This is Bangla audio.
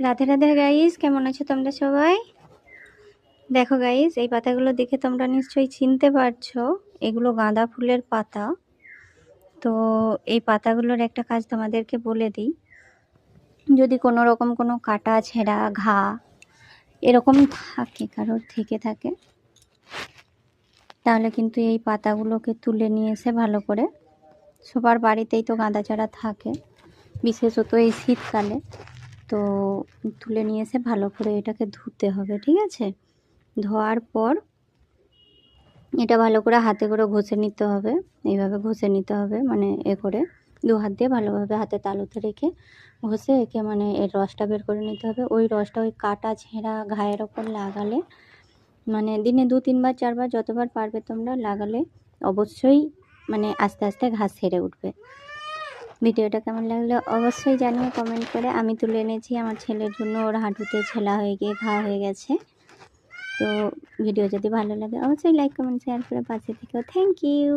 রাধে রাধে গাইস, কেমন আছো তোমরা সবাই? দেখো গাইস, এই পাতাগুলো দেখে তোমরা নিশ্চয়ই চিনতে পারছো, এগুলো গাঁদা ফুলের পাতা। তো এই পাতাগুলোর একটা কাজ তোমাদেরকে বলে দিই। যদি কোনো রকম কোনো কাটা ছেঁড়া ঘা এরকম থাকে, কারোর থেকে থাকে, তাহলে কিন্তু এই পাতাগুলোকে তুলে নিয়ে এসে ভালো করে, সবার বাড়িতেই তো গাঁদা চারা থাকে, বিশেষত এই শীতকালে, তো তুলে নিয়ে এসে ভালো করে এটাকে ধুতে হবে, ঠিক আছে? ধোয়ার পর এটা ভালো করে হাতে করে ঘষে নিতে হবে। এইভাবে ঘষে নিতে হবে, মানে করে 2 হাত দিয়ে ভালোভাবে হাতে তালুতে রেখে ঘষে একে মানে এর রসটা বের করে নিতে হবে। ওই রসটা ওই কাটা ছেঁড়া ঘায়ের ওপর লাগালে, মানে দিনে 2-3 বার 4 বার যতবার পারবে তোমরা লাগালে অবশ্যই মানে আস্তে আস্তে ঘা সেরে উঠবে। ভিডিওটা কেমন লাগলো অবশ্যই জানিয়ে কমেন্ট করে। আমি তুলে এনেছি আমার ছেলের জন্য, ওর হাঁটুতে ছেলা হয়ে গিয়ে ঘা হয়ে গেছে। তো ভিডিও যদি ভালো লাগে অবশ্যই লাইক কমেন্ট শেয়ার করে পাশে থেকেও। Thank you.